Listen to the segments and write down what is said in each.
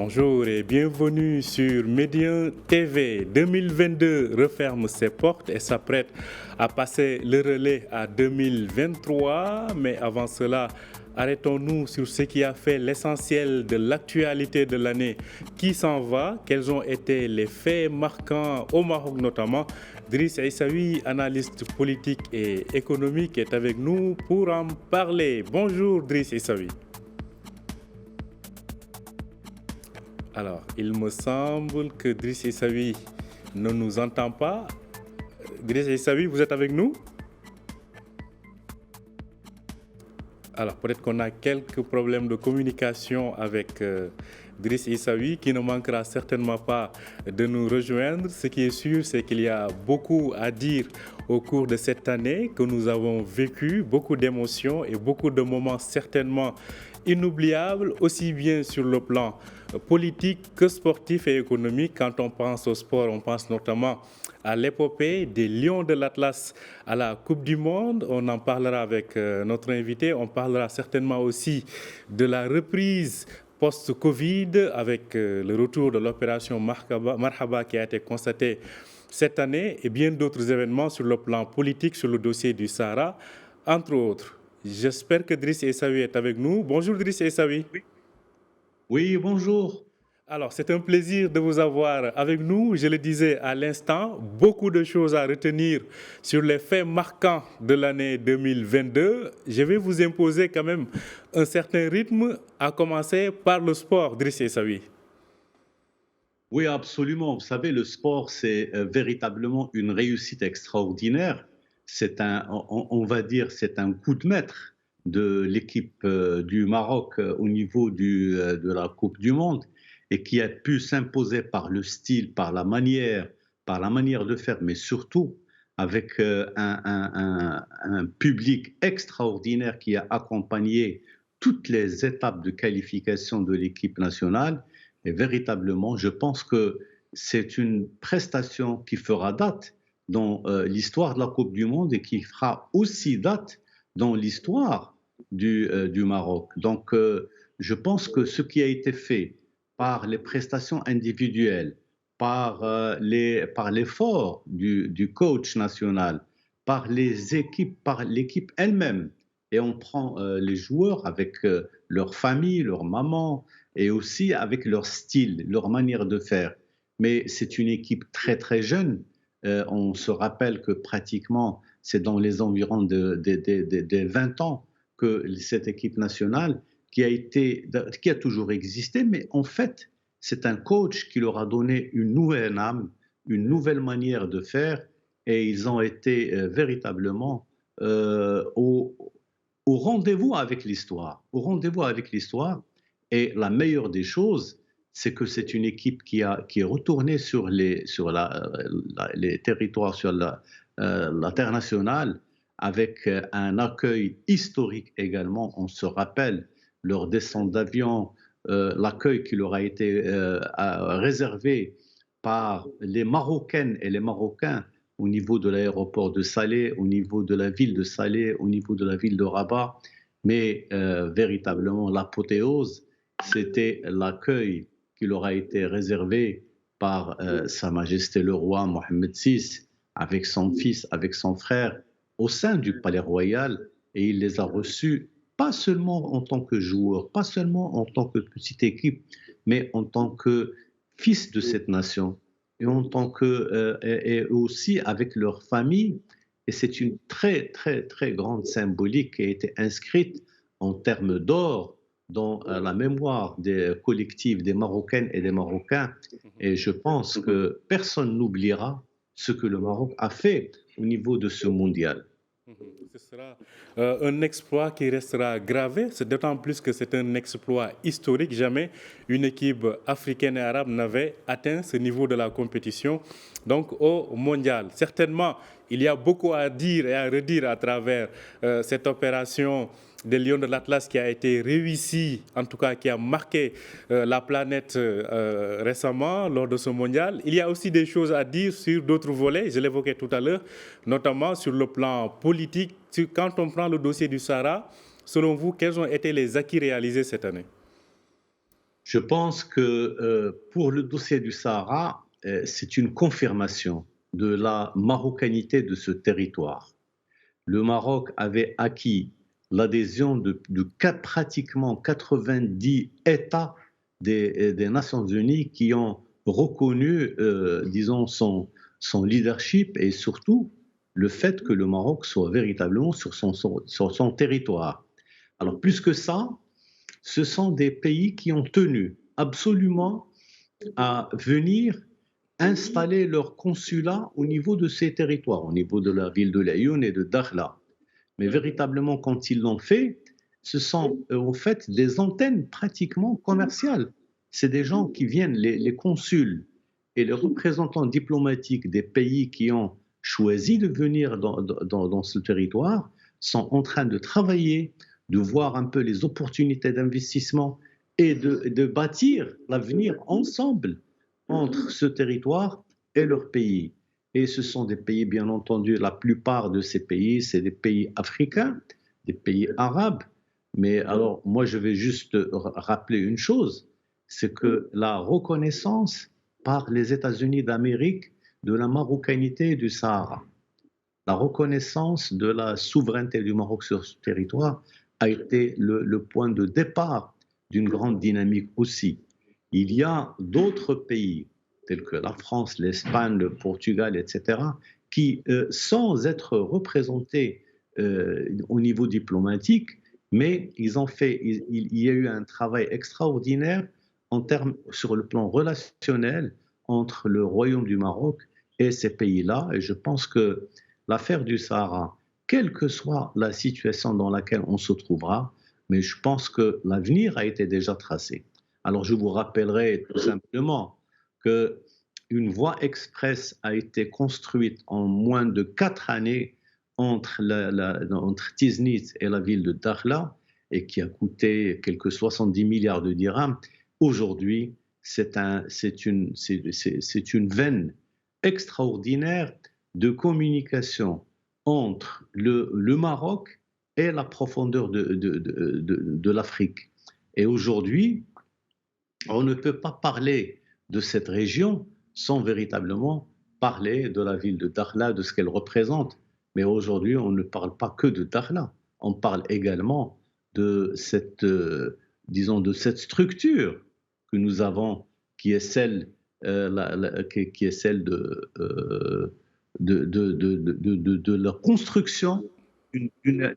Bonjour et bienvenue sur Médien TV. 2022 referme ses portes et s'apprête à passer le relais à 2023. Mais avant cela, arrêtons-nous sur ce qui a fait l'essentiel de l'actualité de l'année qui s'en va. Quels ont été les faits marquants au Maroc notamment? Driss Aissaoui, analyste politique et économique, est avec nous pour en parler. Bonjour Driss Aissaoui. Alors, il me semble que Driss Aissaoui ne nous entend pas. Driss Aissaoui, vous êtes avec nous? Alors, peut-être qu'on a quelques problèmes de communication avec Driss Aissaoui qui ne manquera certainement pas de nous rejoindre. Ce qui est sûr, c'est qu'il y a beaucoup à dire au cours de cette année que nous avons vécu, beaucoup d'émotions et beaucoup de moments certainement inoubliables, aussi bien sur le plan politique que sportif et économique. Quand on pense au sport, on pense notamment à l'épopée des Lions de l'Atlas à la Coupe du Monde. On en parlera avec notre invité. On parlera certainement aussi de la reprise post-Covid avec le retour de l'opération Marhaba qui a été constatée cette année et bien d'autres événements sur le plan politique, sur le dossier du Sahara, entre autres. J'espère que Driss Aissaoui est avec nous. Bonjour Driss Aissaoui. Oui, bonjour. Alors, c'est un plaisir de vous avoir avec nous. Je le disais à l'instant, beaucoup de choses à retenir sur les faits marquants de l'année 2022. Je vais vous imposer quand même un certain rythme, à commencer par le sport, Driss Aissaoui. Oui, absolument. Vous savez, le sport, c'est véritablement une réussite extraordinaire. On va dire, c'est un coup de maître de l'équipe du Maroc au niveau de la Coupe du Monde et qui a pu s'imposer par le style, par la manière de faire, mais surtout avec un public extraordinaire qui a accompagné toutes les étapes de qualification de l'équipe nationale. Et véritablement, je pense que c'est une prestation qui fera date dans l'histoire de la Coupe du Monde et qui fera aussi date dans l'histoire du Maroc. Donc, je pense que ce qui a été fait par les prestations individuelles, par l'effort du coach national, par les équipes, par l'équipe elle-même, et on prend les joueurs avec leur famille, leur maman, et aussi avec leur style, leur manière de faire. Mais c'est une équipe très très jeune. On se rappelle que pratiquement c'est dans les environs des 20 ans que cette équipe nationale qui a toujours existé, mais en fait c'est un coach qui leur a donné une nouvelle âme, une nouvelle manière de faire, et ils ont été véritablement au rendez-vous avec l'histoire, au rendez-vous avec l'histoire. Et la meilleure des choses, c'est que c'est une équipe qui est retournée sur les territoires, sur la terre nationale, avec un accueil historique également. On se rappelle leur descente d'avion, l'accueil qui leur a été réservé par les Marocaines et les Marocains au niveau de l'aéroport de Salé, au niveau de la ville de Salé, au niveau de la ville de Rabat. Mais véritablement, l'apothéose, c'était l'accueil qui leur a été réservé par Sa Majesté le roi Mohammed VI, avec son fils, avec son frère, au sein du palais royal, et il les a reçus pas seulement en tant que joueurs, pas seulement en tant que petite équipe, mais en tant que fils de cette nation, et en tant que et aussi avec leur famille. Et c'est une très très très grande symbolique qui a été inscrite en termes d'or dans la mémoire des collectifs des Marocaines et des Marocains. Et je pense que personne n'oubliera ce que le Maroc a fait au niveau de ce mondial. Ce sera un exploit qui restera gravé, d'autant plus que c'est un exploit historique. Jamais une équipe africaine et arabe n'avait atteint ce niveau de la compétition, donc au mondial. Certainement, il y a beaucoup à dire et à redire à travers cette opération des Lions de l'Atlas qui a été réussi, en tout cas qui a marqué la planète récemment lors de ce mondial. Il y a aussi des choses à dire sur d'autres volets, je l'évoquais tout à l'heure, notamment sur le plan politique. Quand on prend le dossier du Sahara, selon vous, quels ont été les acquis réalisés cette année? Je pense que pour le dossier du Sahara, c'est une confirmation de la marocanité de ce territoire. Le Maroc avait acquis l'adhésion de pratiquement 90 États des Nations Unies qui ont reconnu, disons, son leadership et surtout le fait que le Maroc soit véritablement sur son territoire. Alors, plus que ça, ce sont des pays qui ont tenu absolument à venir installer leur consulat au niveau de ces territoires, au niveau de la ville de Laayoune et de Dakhla. Mais véritablement, quand ils l'ont fait, ce sont en fait des antennes pratiquement commerciales. C'est des gens qui viennent, les consuls et les représentants diplomatiques des pays qui ont choisi de venir dans ce territoire sont en train de travailler, de voir un peu les opportunités d'investissement et de bâtir l'avenir ensemble entre ce territoire et leur pays. Et ce sont des pays, bien entendu, la plupart de ces pays, c'est des pays africains, des pays arabes. Mais alors, moi, je vais juste rappeler une chose, c'est que la reconnaissance par les États-Unis d'Amérique de la marocanité du Sahara, la reconnaissance de la souveraineté du Maroc sur ce territoire a été le point de départ d'une grande dynamique aussi. Il y a d'autres pays, tels que la France, l'Espagne, le Portugal, etc., qui, sans être représentés au niveau diplomatique, mais il y a eu un travail extraordinaire en termes, sur le plan relationnel entre le Royaume du Maroc et ces pays-là. Et je pense que l'affaire du Sahara, quelle que soit la situation dans laquelle on se trouvera, mais je pense que l'avenir a été déjà tracé. Alors je vous rappellerai tout simplement qu'une voie express a été construite en moins de 4 années entre Tiznit et la ville de Dakhla et qui a coûté quelques 70 milliards de dirhams. Aujourd'hui, c'est une veine extraordinaire de communication entre le Maroc et la profondeur de l'Afrique. Et aujourd'hui, on ne peut pas parler de cette région sans véritablement parler de la ville de Dakhla, de ce qu'elle représente. Mais aujourd'hui, on ne parle pas que de Dakhla, on parle également de cette, disons, de cette structure que nous avons, qui est celle, qui est celle de la construction,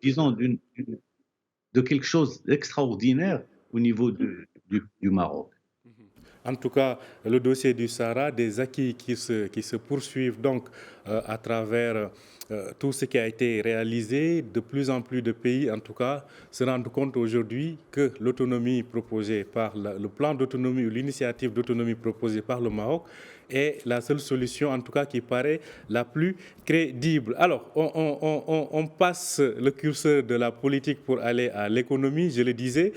disons, de quelque chose d'extraordinaire au niveau du Maroc. En tout cas, le dossier du Sahara, des acquis qui se poursuivent donc à travers tout ce qui a été réalisé. De plus en plus de pays, en tout cas, se rendent compte aujourd'hui que l'autonomie proposée par le plan d'autonomie ou l'initiative d'autonomie proposée par le Maroc est la seule solution, en tout cas, qui paraît la plus crédible. Alors, on passe le curseur de la politique pour aller à l'économie. Je le disais,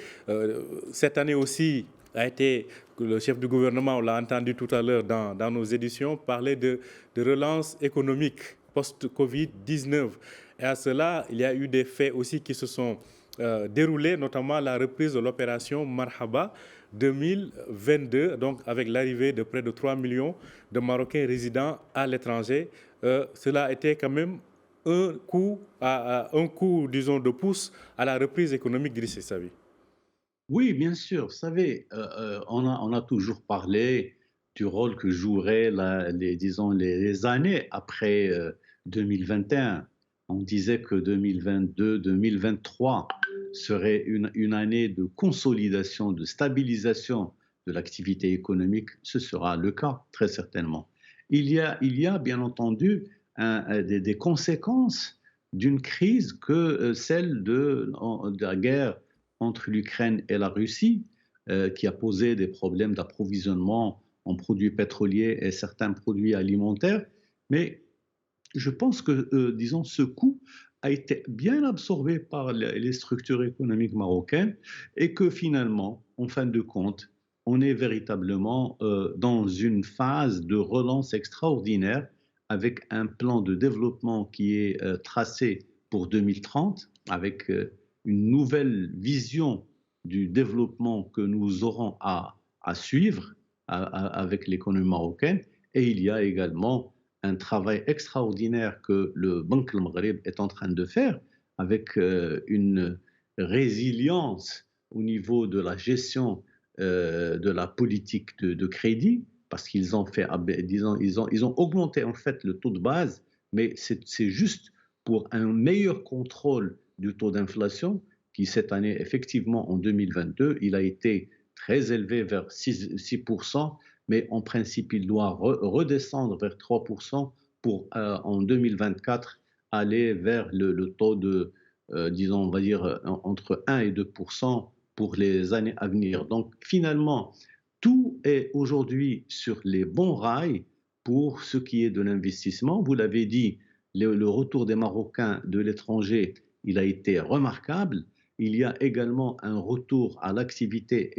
cette année aussi a été, le chef du gouvernement, on l'a entendu tout à l'heure dans nos éditions, parler de relance économique post-Covid-19. Et à cela, il y a eu des faits aussi qui se sont déroulés, notamment la reprise de l'opération Marhaba 2022, donc avec l'arrivée de près de 3 millions de Marocains résidant à l'étranger. Cela a été quand même un coup, disons, de pouce à la reprise économique d'Idriss Savi. Oui, bien sûr. Vous savez, on a toujours parlé du rôle que joueraient disons, les années après 2021. On disait que 2022-2023 serait une année de consolidation, de stabilisation de l'activité économique. Ce sera le cas, très certainement. Il y a bien entendu des conséquences d'une crise que celle de la guerre entre l'Ukraine et la Russie, qui a posé des problèmes d'approvisionnement en produits pétroliers et certains produits alimentaires. Mais je pense que, disons, ce coût a été bien absorbé par les structures économiques marocaines et que finalement, en fin de compte, on est véritablement dans une phase de relance extraordinaire avec un plan de développement qui est tracé pour 2030, avec une nouvelle vision du développement que nous aurons à suivre avec l'économie marocaine. Et il y a également un travail extraordinaire que le Banque al Maghreb est en train de faire avec une résilience au niveau de la gestion de la politique de crédit, parce qu'ils ont fait, disons, ils ont augmenté en fait le taux de base, mais c'est juste pour un meilleur contrôle du taux d'inflation, qui cette année, effectivement, en 2022, il a été très élevé vers 6%, mais en principe, il doit redescendre vers 3% pour, en 2024, aller vers le taux de, disons, on va dire, entre 1 et 2% pour les années à venir. Donc, finalement, tout est aujourd'hui sur les bons rails pour ce qui est de l'investissement. Vous l'avez dit, le retour des Marocains de l'étranger, il a été remarquable. Il y a également un retour à l'activité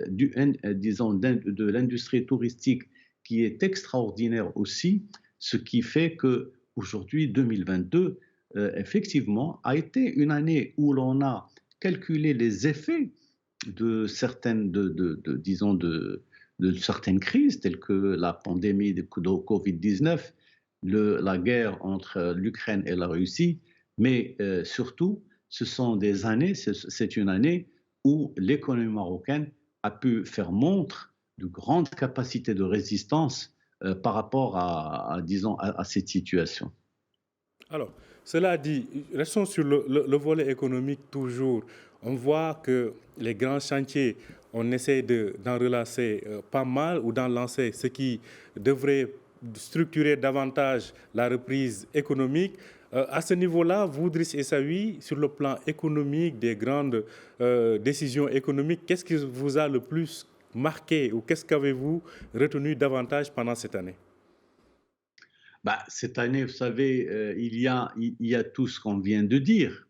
disons, de l'industrie touristique qui est extraordinaire aussi, ce qui fait qu'aujourd'hui, 2022, effectivement, a été une année où l'on a calculé les effets de certaines, disons, de certaines crises, telles que la pandémie de Covid-19, la guerre entre l'Ukraine et la Russie, mais surtout, ce sont des années, c'est une année où l'économie marocaine a pu faire montre de grandes capacités de résistance par rapport disons, à cette situation. Alors, cela dit, restons sur le volet économique toujours. On voit que les grands chantiers, on essaie d'en relancer pas mal ou d'en lancer ce qui devrait structurer davantage la reprise économique. À ce niveau-là, vous, Driss Essaoui, sur le plan économique, des grandes décisions économiques, qu'est-ce qui vous a le plus marqué ou qu'est-ce qu'avez-vous retenu davantage pendant cette année? Bah, cette année, vous savez, il y a tout ce qu'on vient de dire.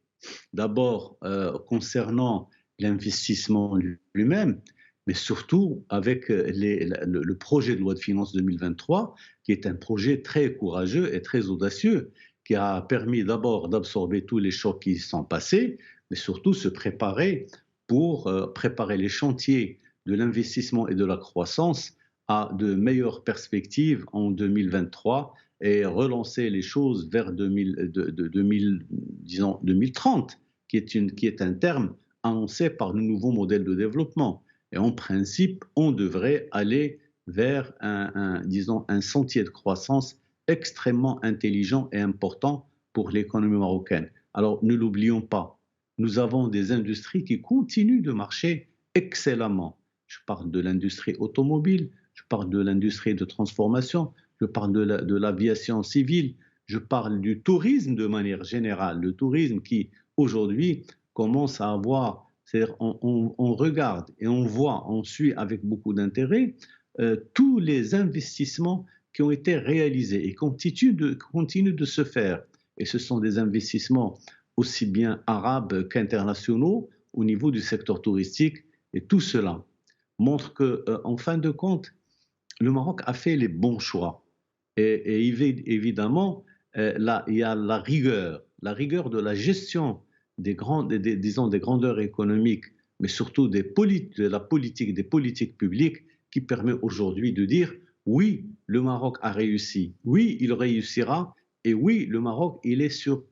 D'abord, concernant l'investissement lui-même, mais surtout avec le projet de loi de finances 2023, qui est un projet très courageux et très audacieux, qui a permis d'abord d'absorber tous les chocs qui sont passés, mais surtout se préparer pour préparer les chantiers de l'investissement et de la croissance à de meilleures perspectives en 2023 et relancer les choses vers 2000, disons 2030, qui est un terme annoncé par le nouveau modèle de développement. Et en principe, on devrait aller vers disons, un sentier de croissance extrêmement intelligent et important pour l'économie marocaine. Alors, ne l'oublions pas, nous avons des industries qui continuent de marcher excellemment. Je parle de l'industrie automobile, je parle de l'industrie de transformation, je parle de l'aviation civile, je parle du tourisme de manière générale, le tourisme qui aujourd'hui commence à avoir, c'est-à-dire on regarde et on voit, on suit avec beaucoup d'intérêt tous les investissements qui ont été réalisés et continuent de se faire. Et ce sont des investissements aussi bien arabes qu'internationaux au niveau du secteur touristique. Et tout cela montre qu'en fin de compte, le Maroc a fait les bons choix. Et évidemment, là, il y a la rigueur de la gestion disons, des grandeurs économiques, mais surtout de la politique, des politiques publiques, qui permet aujourd'hui de dire oui, le Maroc a réussi, oui, il réussira, et oui, le Maroc, il est sur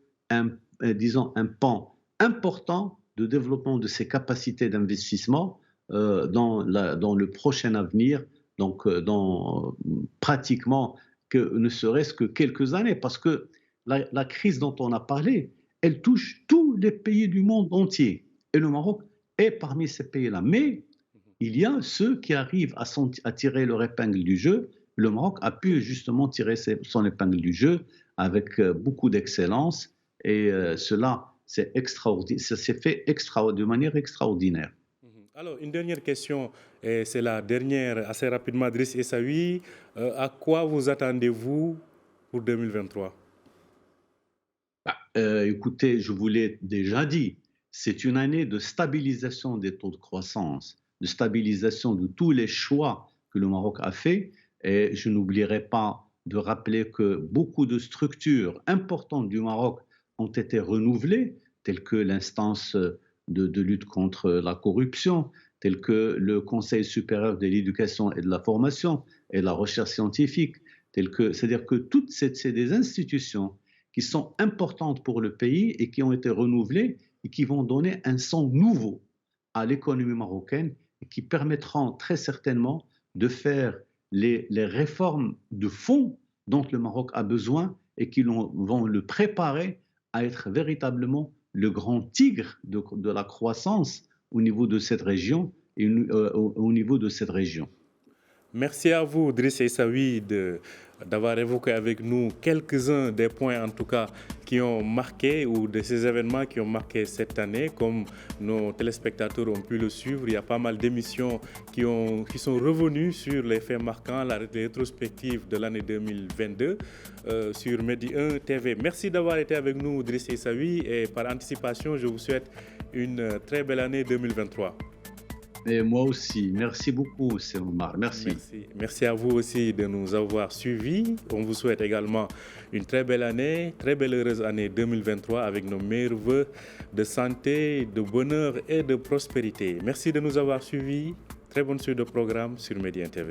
disons, un pan important de développement de ses capacités d'investissement dans le prochain avenir, donc dans pratiquement ne serait-ce que quelques années, parce que la crise dont on a parlé, elle touche tous les pays du monde entier. Et le Maroc est parmi ces pays-là. Mais il y a ceux qui arrivent à tirer leur épingle du jeu. Le Maroc a pu justement tirer son épingle du jeu avec beaucoup d'excellence. Et cela, c'est extraordinaire, ça s'est fait de manière extraordinaire. Alors, une dernière question, et c'est la dernière, assez rapidement, Driss Essaoui. À quoi vous attendez-vous pour 2023? Écoutez, je vous l'ai déjà dit, c'est une année de stabilisation des taux de croissance, de stabilisation de tous les choix que le Maroc a fait. Et je n'oublierai pas de rappeler que beaucoup de structures importantes du Maroc ont été renouvelées, telles que l'instance de lutte contre la corruption, tels que le Conseil supérieur de l'éducation et de la formation et de la recherche scientifique, c'est-à-dire que c'est des institutions qui sont importantes pour le pays et qui ont été renouvelées et qui vont donner un sang nouveau à l'économie marocaine et qui permettront très certainement de faire les réformes de fond dont le Maroc a besoin et qui vont le préparer à être véritablement le grand tigre de la croissance au niveau de cette région et au niveau de cette région. Merci à vous, Driss Essaoui, d'avoir évoqué avec nous quelques-uns des points, en tout cas, qui ont marqué ou de ces événements qui ont marqué cette année. Comme nos téléspectateurs ont pu le suivre, il y a pas mal d'émissions qui sont revenues sur les faits marquants, la rétrospective de l'année 2022 sur Medi 1 TV. Merci d'avoir été avec nous, Driss Essaoui, et par anticipation, je vous souhaite une très belle année 2023. Et moi aussi. Merci beaucoup, c'est Omar. Merci. Merci à vous aussi de nous avoir suivis. On vous souhaite également une très belle année, très belle heureuse année 2023 avec nos meilleurs vœux de santé, de bonheur et de prospérité. Merci de nous avoir suivis. Très bonne suite de programme sur Medi 1 TV.